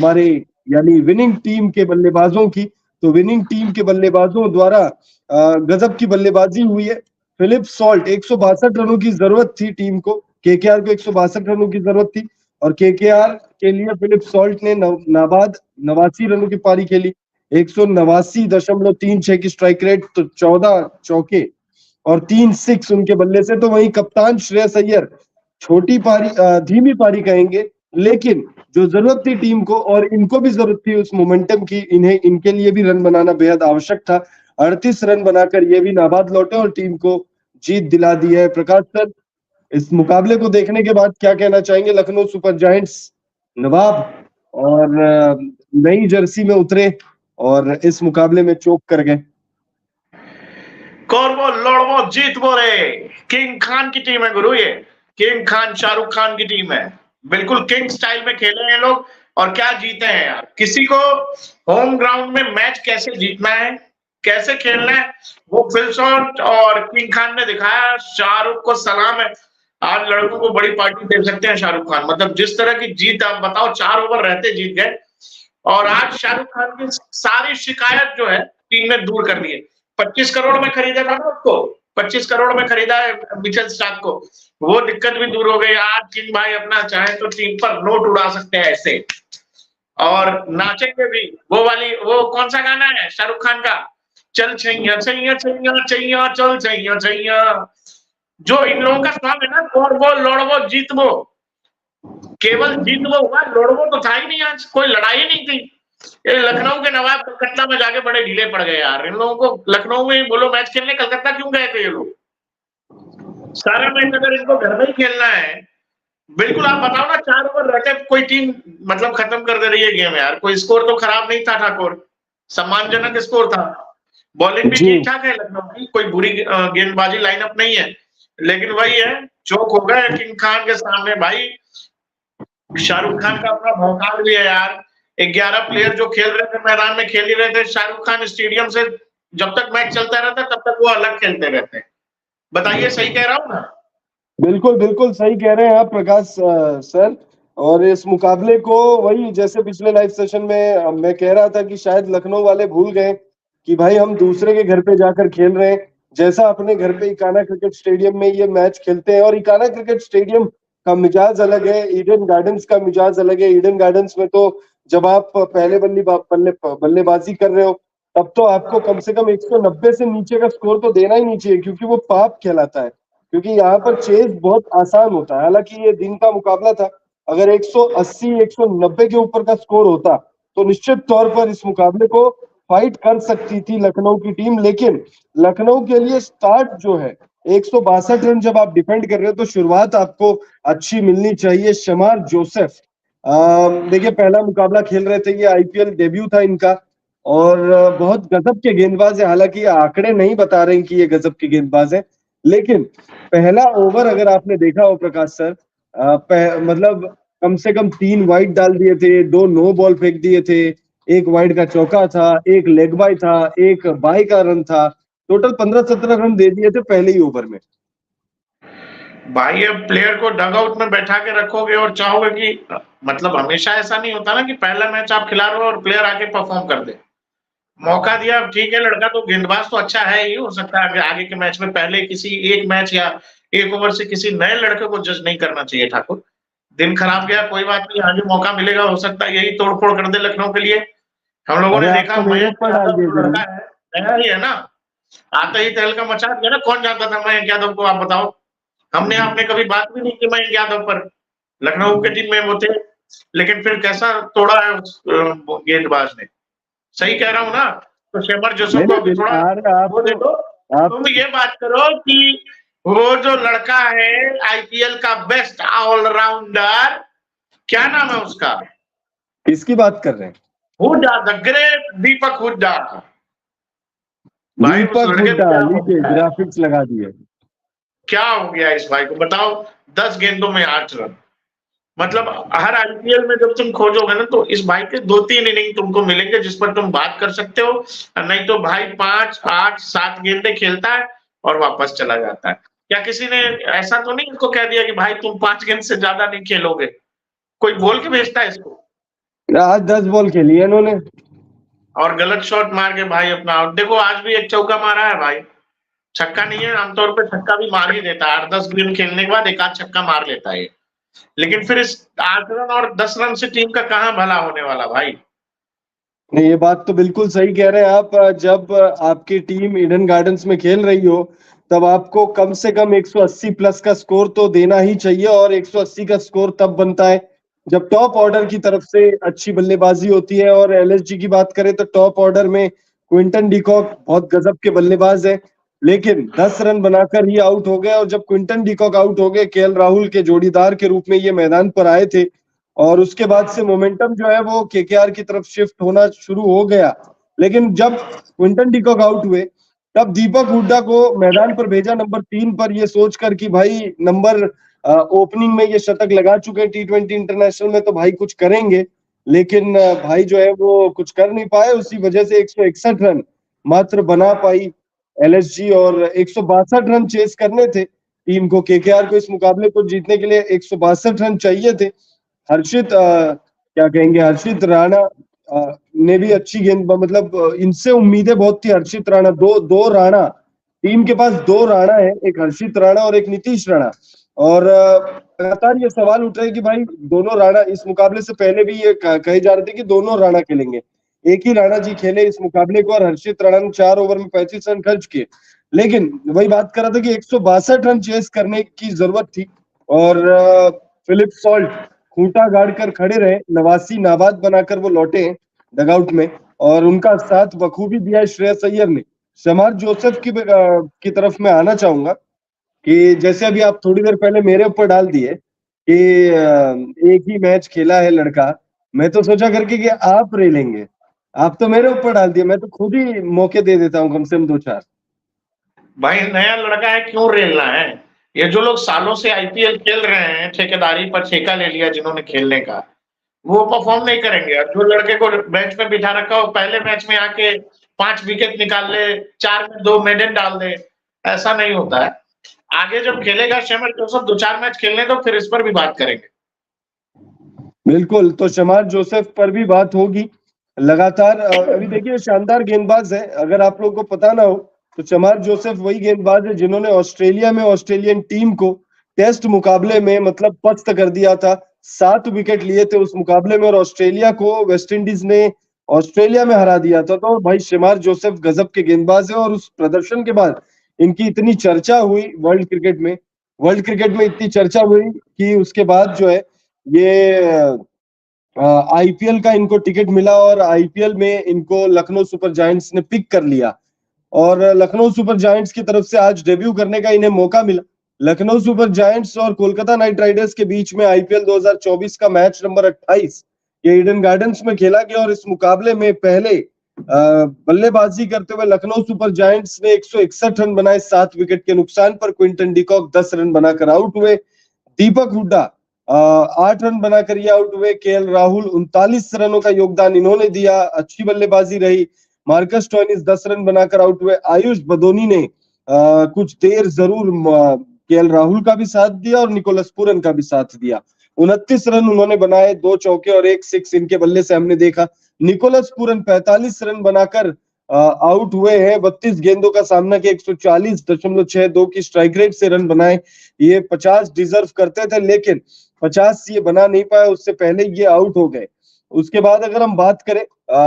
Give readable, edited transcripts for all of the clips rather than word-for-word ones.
हमारे यानी winning team के बल्लेबाजों की, तो विनिंग टीम के बल्लेबाजों द्वारा गजब की बल्लेबाजी हुई है। फिलिप सॉल्ट 162 रनों की जरूरत थी टीम को, केकेआर को 162 रनों की जरूरत थी और केकेआर के लिए फिलिप सॉल्ट ने नाबाद 89 रनों की पारी खेली, 189.36 की स्ट्राइक रेट, तो 14 चौके और 3 सिक्स उनके बल्ले से। तो वहीं कप्तान श्रेयस अय्यर छोटी पारी, धीमी पारी कहेंगे, लेकिन जो जरूरत थी टीम को और इनको भी जरूरत थी उस मोमेंटम की, इन्हें इनके लिए भी रन बनाना बेहद आवश्यक था। 38 रन बनाकर ये भी नाबाद लौटे और टीम को जीत दिला दी है। प्रकाश सर, इस मुकाबले को देखने के बाद क्या कहना चाहेंगे? लखनऊ सुपर जायंट्स नवाब और नई जर्सी में उतरे और इस मुकाबले में चोक कर गए। कौरवो लड़वो जीतवो रे, किंग खान की टीम है गुरु। ये किंग खान, शाहरुख खान की टीम है। बिल्कुल किंग स्टाइल में खेले हैं लोग और क्या जीते हैं यार। किसी को होम ग्राउंड में मैच कैसे जीतना है, कैसे खेलना है, वो फिल शॉट और किंग खान ने दिखाया। शाहरुख को सलाम है। आज लड़कों को बड़ी पार्टी दे सकते हैं शाहरुख खान। मतलब जिस तरह की जीत, आप बताओ, 4 ओवर रहते जीत गए। और आज शाहरुख खान की सारी शिकायत जो है टीम ने दूर कर दी है। 25 करोड़ में खरीदा था ना उसको, 25 करोड़ में खरीदा है मिचेल स्टार्क को, वो दिक्कत भी दूर हो गई। आज किंग भाई अपना चाहे तो टीम पर नोट उड़ा सकते हैं ऐसे, और नाचेंगे भी। वो वाली, वो कौन सा गाना है शाहरुख खान का, चल छैया छैया छैया छैया चल छैया छैया, जो इन लोगों का सॉन्ग है ना, कौरवो लड़वो जीतवो। केवल जीतवो हुआ, लड़वो तो था ही नहीं। आज कोई लड़ाई नहीं थी। ये लखनऊ के नवाब कलकत्ता में जाके बड़े ढीले पड़ गए यार। इन लोगों को लखनऊ में बोलो मैच खेलने, कलकत्ता क्यों गए थे ये लोग? सारा मैच अगर इनको घर में ही खेलना है, बिल्कुल। आप बताओ ना, 4 ओवर रहते कोई टीम मतलब खत्म कर दे रही है गेम यार। कोई स्कोर तो खराब नहीं था ठाकुर, सम्मानजनक स्कोर था। बॉलिंग भी ठीक ठाक है लखनऊ की, कोई बुरी गेंदबाजी लाइनअप नहीं है, लेकिन वही है, चौक हो गए किंग खान के सामने भाई। शाहरुख खान का अपना भौकाल भी है यार। 11 प्लेयर जो खेल रहे थे मैदान में, खेल ही रहे थे। शाहरुख खान स्टेडियम से जब तक मैच चलता रहता तब तक वो अलग खेलते रहते हैं। बताइए, सही कह रहा हूँ ना? बिल्कुल बिल्कुल सही कह रहे हैं आप प्रकाश सर। और इस मुकाबले को, वही जैसे पिछले लाइव सेशन में मैं कह रहा था कि शायद लखनऊ वाले भूल गए कि भाई हम दूसरे के घर पे जाकर खेल रहे हैं। जैसा अपने घर पे इकाना क्रिकेट स्टेडियम में ये मैच खेलते हैं, और इकाना क्रिकेट स्टेडियम का मिजाज अलग है, ईडन गार्डन्स का मिजाज अलग है। ईडन गार्डन्स में तो जब आप पहले बल्लेबाजी कर रहे हो, तब तो आपको कम से कम 190 से नीचे का स्कोर तो देना ही नहीं चाहिए, क्योंकि वो पाप कहलाता है। क्योंकि यहाँ पर चेज बहुत आसान होता है। हालांकि ये दिन का मुकाबला था, अगर 180 190 के ऊपर का स्कोर होता तो निश्चित तौर पर इस मुकाबले को फाइट कर सकती थी लखनऊ की टीम। लेकिन लखनऊ के लिए स्टार्ट जो है, 162 रन जब आप डिफेंड कर रहे हो तो शुरुआत आपको अच्छी मिलनी चाहिए। शमार जोसेफ, देखिए पहला मुकाबला खेल रहे थे, ये आईपीएल डेब्यू था इनका, और बहुत गजब के गेंदबाज है। हालांकि आंकड़े नहीं बता रहे कि ये गजब के गेंदबाज है, लेकिन पहला ओवर अगर आपने देखा हो प्रकाश सर, मतलब कम से कम 3 वाइड डाल दिए थे, 2 नो बॉल फेंक दिए थे, 1 वाइड का चौका था, 1 लेग बाय था, 1 बाय का रन था। टोटल 15-17 रन दे दिए थे पहले ही ओवर में। भाई अब प्लेयर को डगआउट में बैठा के रखोगे और चाहोगे कि, मतलब हमेशा ऐसा नहीं होता ना कि पहला मैच आप खिला रहे हो और प्लेयर आके परफॉर्म कर दे। मौका दिया, ठीक है, लड़का तो गेंदबाज तो अच्छा है ही, हो सकता है आगे के मैच में। पहले किसी एक मैच या 1 ओवर से किसी नए लड़के को जज नहीं करना चाहिए ठाकुर। दिन खराब गया, कोई बात नहीं, आगे मौका मिलेगा। हो सकता है यही तोड़फोड़ कर दे लखनऊ के लिए। हम लोगों ने देखा मयंक यादव जो लड़का है, नया ही है ना, आते ही तहलका मचा दिया ना। कौन जानता था मयंक यादव को, आप बताओ? हमने आपने कभी बात भी नहीं की मयंक यादव पर। लखनऊ के टीम में वो थे, लेकिन फिर कैसा तोड़ा है उस गेंदबाज ने। सही कह रहा हूँ ना? तो शेमर जोसेफ को अभी थोड़ा वो दे दो। तुम ये बात करो कि वो जो लड़का है आईपीएल का बेस्ट ऑलराउंडर, क्या नाम है उसका? किसकी बात कर रहे हैं? हुड्डा, द ग्रेट दीपक हुड्डा। दीपक हुड्डा, नीचे ग्राफिक्स लगा दिए। क्या हो गया इस भाई को, बताओ? 10 गेंदों में 8 रन। मतलब हर आईपीएल में जब तुम खोजोगे ना, तो इस भाई के 2-3 इनिंग तुमको मिलेंगे जिस पर तुम बात कर सकते हो। नहीं तो भाई 5, 8, 7 गेंदें खेलता है और वापस चला जाता है। क्या किसी ने ऐसा तो नहीं इसको कह दिया कि भाई तुम 5 गेंद से ज्यादा नहीं खेलोगे? कोई बोल के भेजता है इसको? आज 10 बॉल खेली है इन्होंने। और गलत शॉट मार के भाई अपना आउट। देखो आज भी एक चौका मारा है भाई, छक्का नहीं है, आमतौर पे छक्का भी मार ही देता है, 8-10 गेंद खेलने के बाद एक आध छक्का मार लेता है ये। लेकिन फिर इस 8 रन और 10 रन से टीम का कहाँ भला होने वाला भाई। नहीं, ये बात तो बिल्कुल सही कह रहे हैं आप। जब आपकी टीम ईडन गार्डन्स में खेल रही हो तब आपको कम से कम 180 प्लस का स्कोर तो देना ही चाहिए, और 180 का स्कोर तब बनता है जब टॉप ऑर्डर की तरफ से अच्छी बल्लेबाजी होती है। और एलएसजी की बात करें तो टॉप ऑर्डर में क्विंटन डिकॉक बहुत गजब के बल्लेबाज है, लेकिन 10 रन बनाकर ही आउट हो गए। और जब क्विंटन डिकॉक आउट हो गए, केएल राहुल के जोड़ीदार के रूप में ये मैदान पर आए थे, और उसके बाद से मोमेंटम जो है वो केकेआर की तरफ शिफ्ट होना शुरू हो गया। लेकिन जब क्विंटन डिकॉक आउट हुए तब दीपक हुड्डा को मैदान पर भेजा नंबर 3 पर, ये सोचकर कि भाई नंबर ओपनिंग में ये शतक लगा चुके हैं T20 इंटरनेशनल में, तो भाई कुछ करेंगे। लेकिन भाई जो है वो कुछ कर नहीं पाए, उसी वजह से 161 रन मात्र बना पाई एलएसजी, और 162 रन चेस करने थे टीम को। केकेआर को इस मुकाबले को जीतने के लिए 162 रन चाहिए थे। हर्षित क्या कहेंगे, हर्षित राणा ने भी अच्छी गेंद, मतलब इनसे उम्मीदें बहुत थी। हर्षित राणा, दो दो राणा, टीम के पास दो राणा है, एक हर्षित राणा और एक नीतीश राणा। और लगातार ये सवाल उठ रहे हैं कि भाई दोनों राणा, इस मुकाबले से पहले भी ये कहे जा रहे थे कि दोनों राणा खेलेंगे। एक ही राणा जी खेले इस मुकाबले को, और हर्षित राणा ने 4 ओवर में 35 रन खर्च किए। लेकिन वही बात कर रहा था कि 162 रन चेस करने की जरूरत थी, और फिलिप सॉल्ट खूंटा गाड़ कर खड़े रहे, नवासी नाबाद बनाकर वो लौटे डगआउट में, और उनका साथ बखूबी दिया श्रेयस अय्यर ने। शमार जोसेफ की तरफ मैं आना चाहूंगा कि जैसे अभी आप थोड़ी देर पहले मेरे ऊपर डाल दिए कि एक ही मैच खेला है लड़का, मैं तो सोचा करके कि आप रेलेंगे, आप तो मेरे ऊपर डाल दिए, मैं तो खुद ही मौके दे देता हूँ कम से कम 2-4। भाई नया लड़का है, क्यों रेलना है। ये जो लोग सालों से आईपीएल खेल रहे हैं, ठेकेदारी पर ठेका ले लिया जिन्होंने खेलने का, वो परफॉर्म नहीं करेंगे। और जो लड़के को बेंच पे बिठा रखा हो, पहले मैच में आके 5 विकेट निकाल ले, 4 में 2 मेडन डाल दे, ऐसा नहीं होता है। आगे जब खेलेगा शमर जोसेफ 2-4 मैच खेलने दो, फिर इस पर भी बात करेंगे। बिल्कुल, तो शमार जोसेफ पर भी बात होगी लगातार। अभी देखिए शानदार गेंदबाज है, अगर आप लोगों को पता ना हो तो शमार जोसेफ वही गेंदबाज है जिन्होंने ऑस्ट्रेलिया में ऑस्ट्रेलियन टीम को टेस्ट मुकाबले में मतलब पस्त कर दिया था। 7 विकेट लिए थे उस मुकाबले में, और ऑस्ट्रेलिया को वेस्ट इंडीज ने ऑस्ट्रेलिया में हरा दिया था। तो भाई शमार जोसेफ गजब के गेंदबाज है, और उस प्रदर्शन के बाद इनकी इतनी चर्चा हुई वर्ल्ड क्रिकेट में इतनी चर्चा हुई कि उसके बाद जो है ये आईपीएल का इनको टिकट मिला, और आईपीएल में इनको लखनऊ सुपर जायंट्स ने पिक कर लिया, और लखनऊ सुपर जायंट्स की तरफ से आज डेब्यू करने का इन्हें मौका मिला। लखनऊ सुपर जायंट्स और कोलकाता नाइट राइडर्स के बीच में आईपीएल 2024 का मैच नंबर 28 ये ईडन गार्डन्स में खेला गया, और इस मुकाबले में पहले बल्लेबाजी करते हुए लखनऊ सुपर जायंट्स ने 161 रन बनाए 7 विकेट के नुकसान पर। क्विंटन डिकॉक 10 रन बनाकर आउट हुए। दीपक हुड्डा 8 रन बनाकर ये आउट हुए। केएल राहुल 39 रनों का योगदान इन्होंने दिया, अच्छी बल्लेबाजी रही। मार्कस स्टोइनिस 10 रन बनाकर आउट हुए। आयुष बदोनी ने कुछ देर जरूर केएल राहुल का भी साथ दिया और निकोलस पूरन का भी साथ दिया। 29 रन उन्होंने बनाए, 2 चौके और 1 सिक्स इनके बल्ले से हमने देखा। निकोलस पूरन 45 रन बनाकर आउट हुए हैं। 32 गेंदों का सामना किया, 140.62 की स्ट्राइक रेट से रन बनाए। ये 50 डिजर्व करते थे, लेकिन 50 ये बना नहीं पाए, उससे पहले ये आउट हो गए। उसके बाद अगर हम बात करें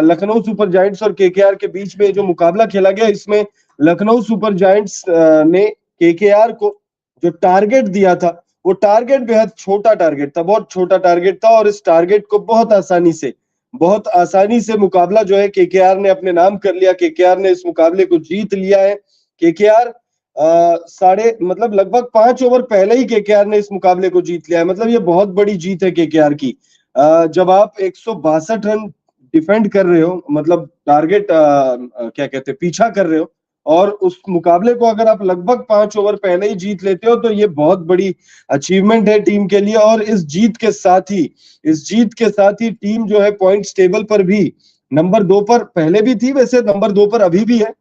लखनऊ सुपर जायंट्स और केकेआर के बीच में जो मुकाबला खेला गया, इसमें लखनऊ सुपर जायंट्स ने केकेआर को जो टारगेट दिया था, वो टारगेट बेहद छोटा टारगेट था, बहुत छोटा टारगेट था, और इस टारगेट को बहुत आसानी से मुकाबला जो है केकेआर ने अपने नाम कर लिया। केकेआर ने इस मुकाबले को जीत लिया है। केकेआर मतलब लगभग 5 ओवर पहले ही केकेआर ने इस मुकाबले को जीत लिया है। मतलब ये बहुत बड़ी जीत है केकेआर की। जब आप 162 रन डिफेंड कर रहे हो, मतलब टारगेट क्या कहते हैं, पीछा कर रहे हो, और उस मुकाबले को अगर आप लगभग 5 ओवर पहले ही जीत लेते हो, तो ये बहुत बड़ी अचीवमेंट है टीम के लिए। और इस जीत के साथ ही टीम जो है पॉइंट्स टेबल पर भी नंबर 2 पर पहले भी थी, वैसे नंबर 2 पर अभी भी है।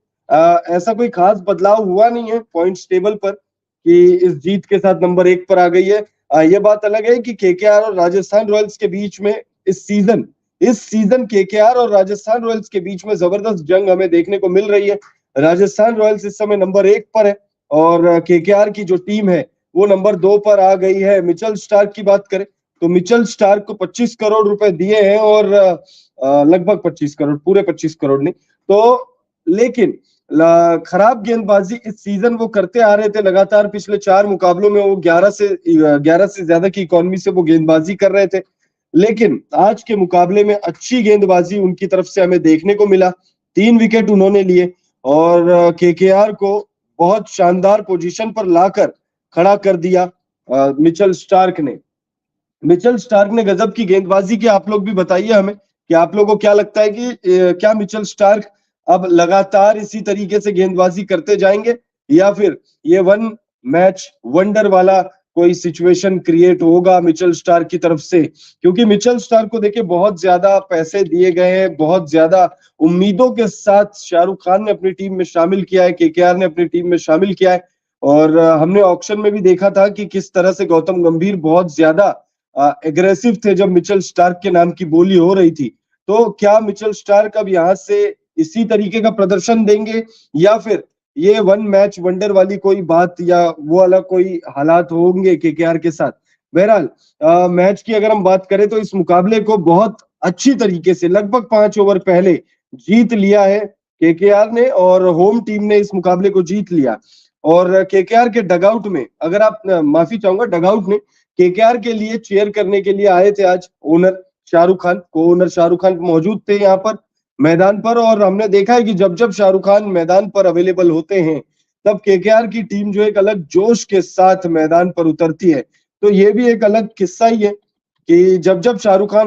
ऐसा कोई खास बदलाव हुआ नहीं है पॉइंट्स टेबल पर कि इस जीत के साथ नंबर 1 पर आ गई है। ये बात अलग है कि केकेआर और राजस्थान रॉयल्स के बीच में इस सीजन इस सीजन केकेआर और राजस्थान रॉयल्स के बीच में जबरदस्त जंग हमें देखने को मिल रही है। राजस्थान रॉयल्स इस समय नंबर 1 पर है और केकेआर की जो टीम है वो नंबर 2 पर आ गई है। मिचेल स्टार्क की बात करें तो मिचेल स्टार्क को 25 करोड़ रुपए दिए हैं और लगभग 25 करोड़, पूरे 25 करोड़ नहीं तो, लेकिन खराब गेंदबाजी इस सीजन वो करते आ रहे थे लगातार। पिछले 4 मुकाबलों में वो 11 से ज्यादा की इकोनॉमी से वो गेंदबाजी कर रहे थे, लेकिन आज के मुकाबले में अच्छी गेंदबाजी उनकी तरफ से हमें देखने को मिला। 3 विकेट उन्होंने लिए और केकेआर को बहुत शानदार पोजीशन पर लाकर खड़ा कर दिया मिचेल स्टार्क ने। मिचेल स्टार्क ने गजब की गेंदबाजी की। आप लोग भी बताइए हमें कि आप लोगों को क्या लगता है कि क्या मिचेल स्टार्क अब लगातार इसी तरीके से गेंदबाजी करते जाएंगे या फिर ये वन मैच वंडर वाला कोई सिचुएशन क्रिएट होगा मिचेल स्टार्क की तरफ से? क्योंकि मिचेल स्टार्क को देखिए बहुत ज्यादा पैसे दिए गए हैं, बहुत ज्यादा उम्मीदों के साथ शाहरुख खान ने अपनी टीम में शामिल किया है, केकेआर ने अपनी टीम में शामिल किया है और हमने ऑक्शन में भी देखा था कि किस तरह से गौतम गंभीर बहुत ज्यादा एग्रेसिव थे जब मिचेल स्टार्क के नाम की बोली हो रही थी। तो क्या मिचेल स्टार्क अब यहाँ से इसी तरीके का प्रदर्शन देंगे या फिर ये वन मैच वंडर वाली कोई बात या वो वाला कोई हालात होंगे केकेआर के साथ? बहरहाल मैच की अगर हम बात करें तो इस मुकाबले को बहुत अच्छी तरीके से लगभग 5 ओवर पहले जीत लिया है केकेआर ने और होम टीम ने इस मुकाबले को जीत लिया। और केकेआर के डगआउट में, अगर आप माफी चाहूंगा, डगआउट में केकेआर के लिए चीयर करने के लिए आए थे आज ओनर शाहरुख खान, को ओनर शाहरुख खान मौजूद थे यहाँ पर मैदान पर और हमने देखा है कि जब जब शाहरुख खान मैदान पर अवेलेबल होते हैं तब केकेआर की टीम जो एक अलग जोश के साथ मैदान पर उतरती है। तो ये भी एक अलग किस्सा ही है कि जब जब शाहरुख खान